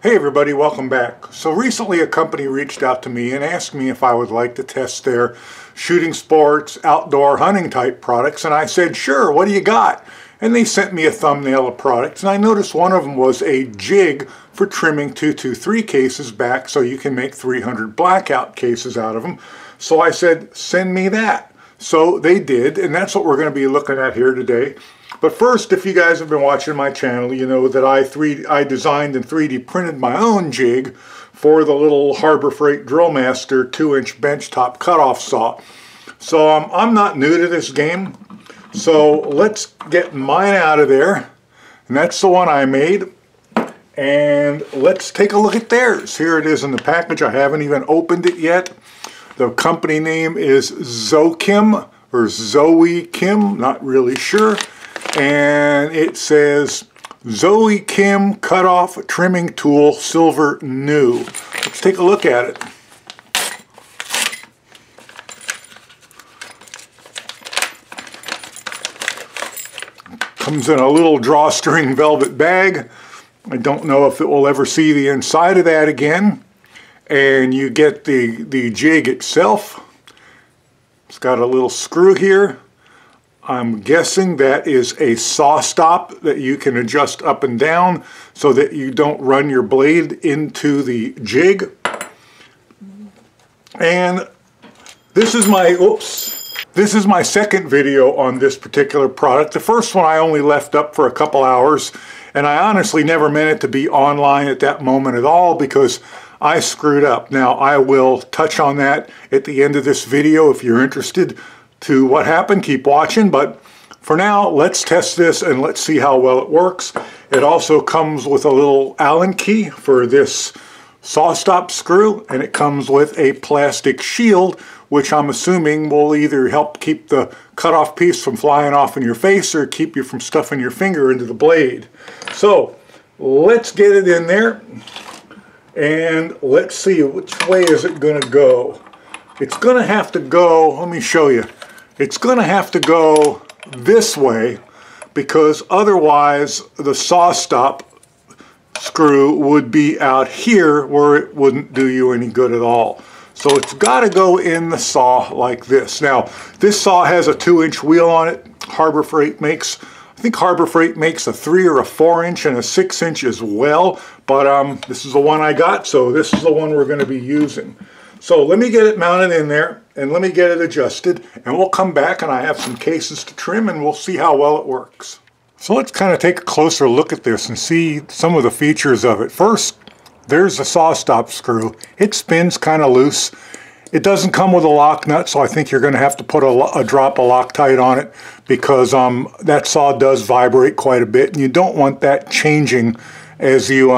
Hey everybody, welcome back. So recently a company reached out to me and asked me if I would like to test their shooting sports, outdoor hunting type products, and I said, sure, what do you got? And they sent me a thumbnail of products, and I noticed one of them was a jig for trimming 223 cases back so you can make 300 blackout cases out of them. So I said, send me that. So they did, and that's what we're going to be looking at here today. But first, if you guys have been watching my channel, you know that I designed and 3D printed my own jig for the little Harbor Freight Drillmaster 2-inch benchtop cutoff saw. So I'm not new to this game, so let's get mine out of there. And that's the one I made. And let's take a look at theirs. Here it is in the package. I haven't even opened it yet. The company name is Zokim or Zoe Kim, not really sure. And it says Zoe Kim Cutoff Trimming Tool Silver New. Let's take a look at it. Comes in a little drawstring velvet bag. I don't know if it will ever see the inside of that again. And you get the jig itself. It's got a little screw here. I'm guessing that is a saw stop that you can adjust up and down so that you don't run your blade into the jig. And this is my second video on this particular product. The first one I only left up for a couple hours, and I honestly never meant it to be online at that moment at all because I screwed up. Now I will touch on that at the end of this video if you're interested to what happened. Keep watching, but for now let's test this and let's see how well it works. It also comes with a little Allen key for this saw stop screw, and it comes with a plastic shield which I'm assuming will either help keep the cutoff piece from flying off in your face or keep you from stuffing your finger into the blade. So let's get it in there and let's see which way is it going to go. It's going to have to go, let me show you. It's going to have to go this way because otherwise the saw stop screw would be out here where it wouldn't do you any good at all. So it's got to go in the saw like this. Now this saw has a 2-inch wheel on it. Harbor Freight makes, I think Harbor Freight makes a 3 or a 4-inch and a 6-inch as well. But this is the one I got, so this is the one we're going to be using. So let me get it mounted in there and let me get it adjusted, and we'll come back and I have some cases to trim and we'll see how well it works. So let's kind of take a closer look at this and see some of the features of it. First, there's the saw stop screw. It spins kind of loose. It doesn't come with a lock nut, so I think you're going to have to put a drop of Loctite on it because that saw does vibrate quite a bit, and you don't want that changing as you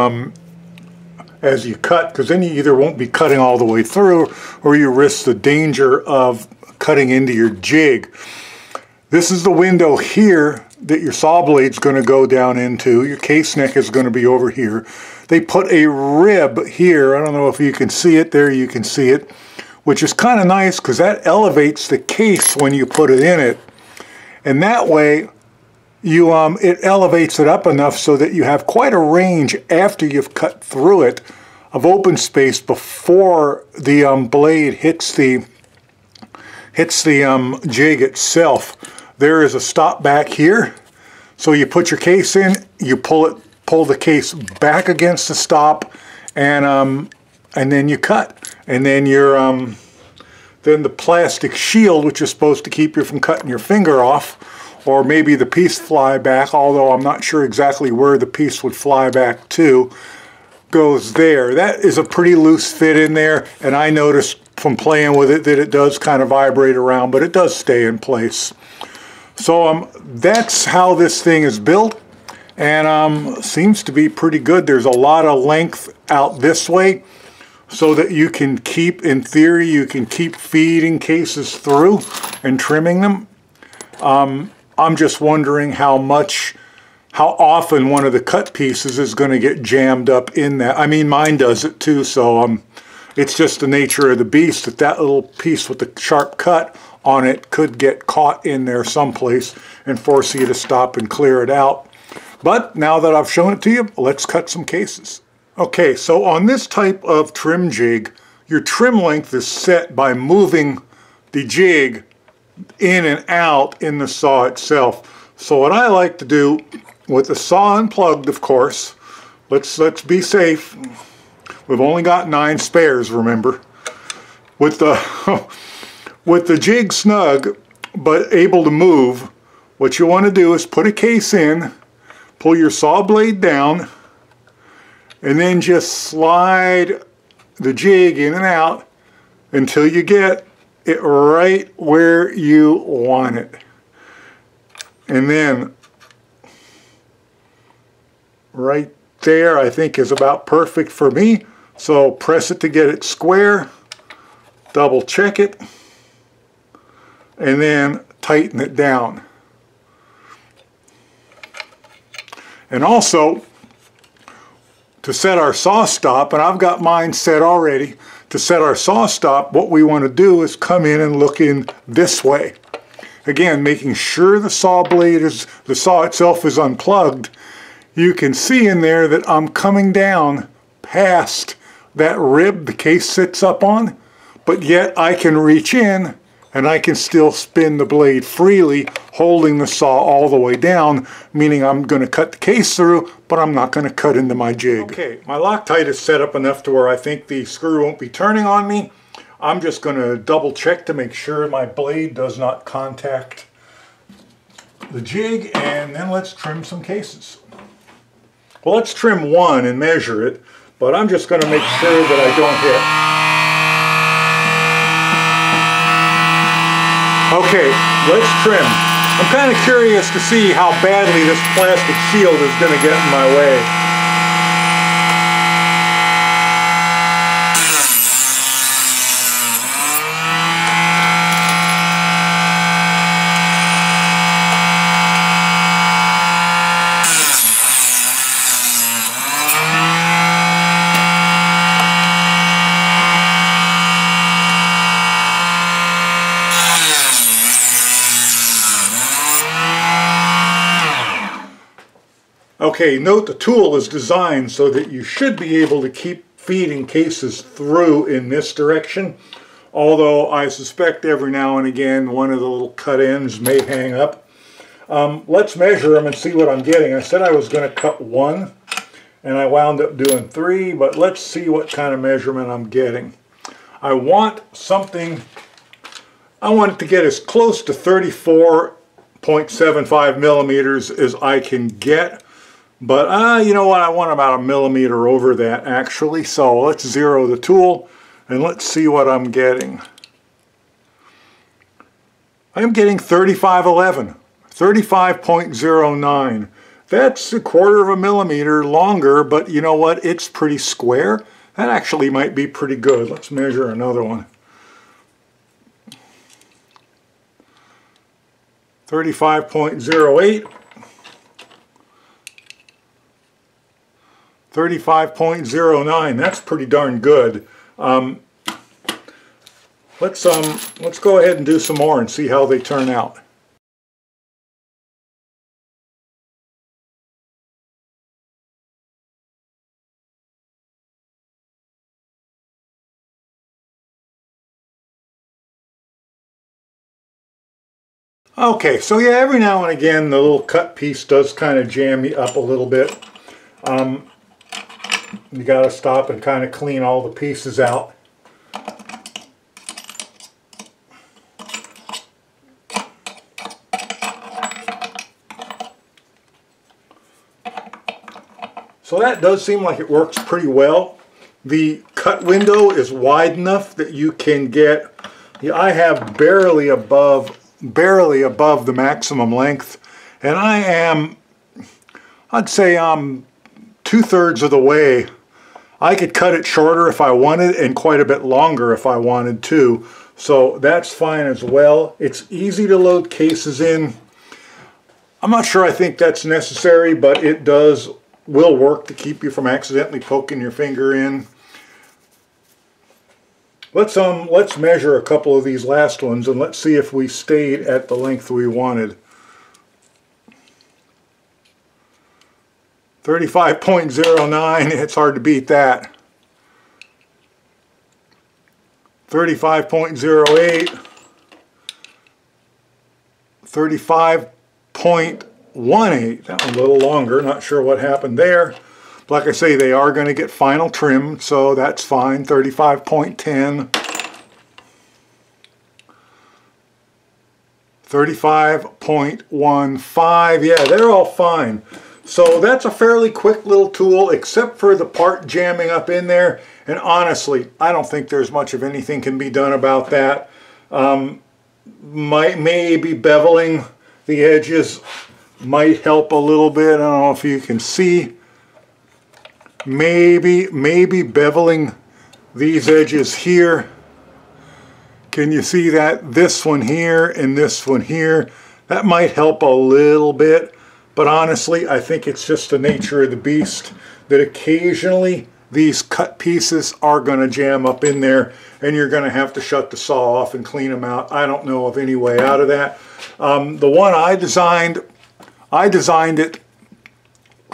cut, because then you either won't be cutting all the way through or you risk the danger of cutting into your jig. This is the window here that your saw blade's going to go down into. Your case neck is going to be over here. They put a rib here. I don't know if you can see it. There you can see it, which is kind of nice because that elevates the case when you put it in it. And that way it elevates it up enough so that you have quite a range after you've cut through it of open space before the blade hits the jig itself. There is a stop back here, so you put your case in, you pull the case back against the stop, and then you cut, and then then the plastic shield, which is supposed to keep you from cutting your finger off, or maybe the piece fly back, although I'm not sure exactly where the piece would fly back to, goes there. That is a pretty loose fit in there, and I noticed from playing with it that it does kind of vibrate around, but it does stay in place. So that's how this thing is built, and seems to be pretty good. There's a lot of length out this way so that you can keep, in theory, you can keep feeding cases through and trimming them. I'm just wondering how often one of the cut pieces is going to get jammed up in that. I mean, mine does it too, so it's just the nature of the beast that little piece with the sharp cut on it could get caught in there someplace and force you to stop and clear it out. But now that I've shown it to you, let's cut some cases. Okay, so on this type of trim jig, your trim length is set by moving the jig in and out in the saw itself. So what I like to do, with the saw unplugged, of course, let's be safe. We've only got 9 spares, remember. With the with the jig snug but able to move, what you want to do is put a case in, pull your saw blade down, and then just slide the jig in and out until you get it right where you want it. And then right there, I think, is about perfect for me. So press it to get it square, double check it, and then tighten it down. And also, to set our saw stop, and I've got mine set already, to set our saw stop, what we want to do is come in and look in this way. Again, making sure the saw itself is unplugged. You can see in there that I'm coming down past that rib the case sits up on, but yet I can reach in and I can still spin the blade freely, holding the saw all the way down, meaning I'm going to cut the case through, but I'm not going to cut into my jig. Okay, my Loctite is set up enough to where I think the screw won't be turning on me. I'm just going to double check to make sure my blade does not contact the jig, and then let's trim some cases. Well, let's trim one and measure it, but I'm just going to make sure that I don't hit. Okay, let's trim. I'm kind of curious to see how badly this plastic shield is going to get in my way. Okay, note the tool is designed so that you should be able to keep feeding cases through in this direction, although I suspect every now and again one of the little cut ends may hang up. Let's measure them and see what I'm getting. I said I was going to cut 1 and I wound up doing 3, but let's see what kind of measurement I'm getting. I want it to get as close to 34.75 millimeters as I can get. But you know what, I want about 1 millimeter over that actually, so let's zero the tool and let's see what I'm getting. I'm getting 3511, 35.09. That's 1/4 of a millimeter longer, but you know what, it's pretty square. That actually might be pretty good. Let's measure another one. 35.08. 35.09. That's pretty darn good. Let's go ahead and do some more and see how they turn out. Okay, so yeah, every now and again the little cut piece does kind of jam me up a little bit. You got to stop and kind of clean all the pieces out. So that does seem like it works pretty well. The cut window is wide enough that you can get, I have barely above the maximum length, and I'd say I'm 2/3 of the way. I could cut it shorter if I wanted and quite a bit longer if I wanted to, so that's fine as well. It's easy to load cases in. I'm not sure I think that's necessary, but it will work to keep you from accidentally poking your finger in. Let's measure a couple of these last ones and let's see if we stayed at the length we wanted. 35.09, it's hard to beat that. 35.08, 35.18, that one a little longer, not sure what happened there. Like I say, they are going to get final trim, so that's fine. 35.10, 35.15, yeah, they're all fine. So that's a fairly quick little tool, except for the part jamming up in there. And honestly, I don't think there's much of anything can be done about that. Maybe beveling the edges might help a little bit. I don't know if you can see. Maybe beveling these edges here. Can you see that? This one here and this one here. That might help a little bit. But honestly, I think it's just the nature of the beast that occasionally these cut pieces are going to jam up in there and you're going to have to shut the saw off and clean them out. I don't know of any way out of that. The one I designed it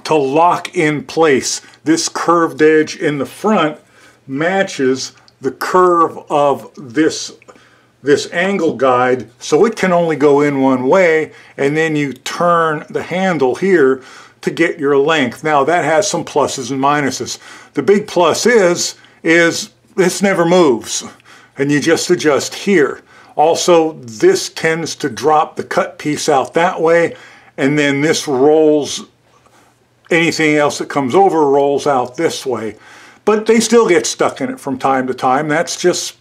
to lock in place. This curved edge in the front matches the curve of this angle guide, so it can only go in one way, and then you turn the handle here to get your length. Now that has some pluses and minuses. The big plus is this never moves, and you just adjust here. Also, this tends to drop the cut piece out that way, and then this rolls, anything else that comes over rolls out this way. But they still get stuck in it from time to time. That's just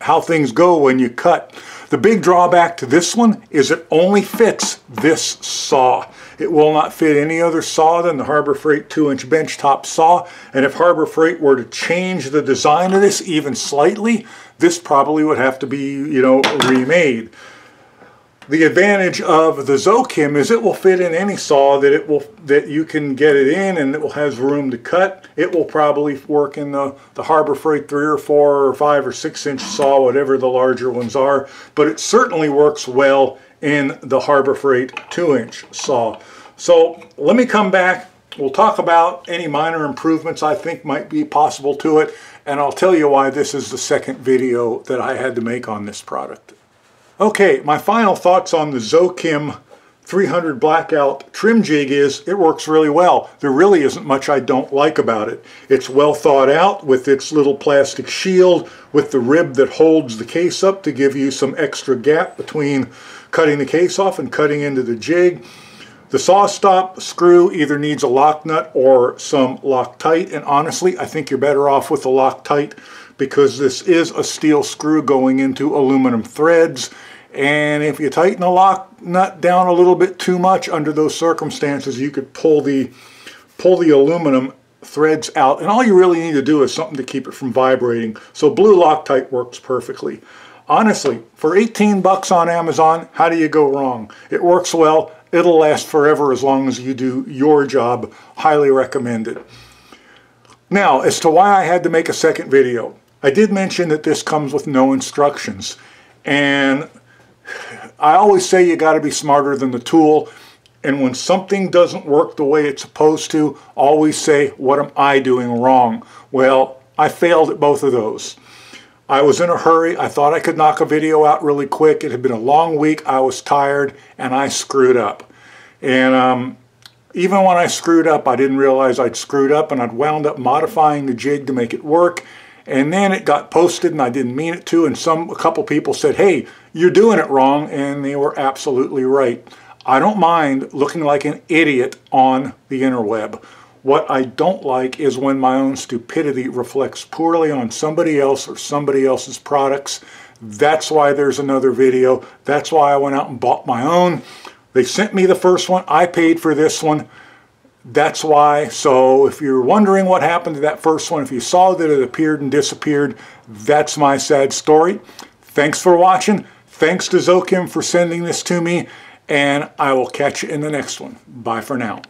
how things go when you cut. The big drawback to this one is it only fits this saw. It will not fit any other saw than the Harbor Freight 2-inch benchtop saw. And if Harbor Freight were to change the design of this even slightly, this probably would have to be, you know, remade. The advantage of the Zokim is it will fit in any saw that you can get it in, and it will have room to cut. It will probably work in the Harbor Freight 3 or 4 or 5 or 6-inch saw, whatever the larger ones are, but it certainly works well in the Harbor Freight 2-inch saw. So let me come back. We'll talk about any minor improvements I think might be possible to it, and I'll tell you why this is the second video that I had to make on this product. Okay, my final thoughts on the Zokim 300 Blackout trim jig is it works really well. There really isn't much I don't like about it. It's well thought out with its little plastic shield with the rib that holds the case up to give you some extra gap between cutting the case off and cutting into the jig. The saw stop screw either needs a lock nut or some Loctite, and honestly I think you're better off with the Loctite because this is a steel screw going into aluminum threads. And if you tighten the lock nut down a little bit too much under those circumstances, you could pull the aluminum threads out. And all you really need to do is something to keep it from vibrating. So blue Loctite works perfectly. Honestly, for 18 bucks on Amazon, how do you go wrong? It works well. It'll last forever as long as you do your job. Highly recommended. Now, as to why I had to make a second video. I did mention that this comes with no instructions. And I always say you got to be smarter than the tool, and when something doesn't work the way it's supposed to, always say, what am I doing wrong? Well, I failed at both of those. I was in a hurry. I thought I could knock a video out really quick. It had been a long week. I was tired, and I screwed up. And even when I screwed up, I didn't realize I'd screwed up, and I'd wound up modifying the jig to make it work. And then it got posted and I didn't mean it to, and a couple people said, hey, you're doing it wrong, and they were absolutely right. I don't mind looking like an idiot on the interweb. What I don't like is when my own stupidity reflects poorly on somebody else or somebody else's products. That's why there's another video. That's why I went out and bought my own. They sent me the first one. I paid for this one. That's why. So if you're wondering what happened to that first one, if you saw that it appeared and disappeared, that's my sad story. Thanks for watching. Thanks to Zokim for sending this to me, and I will catch you in the next one. Bye for now.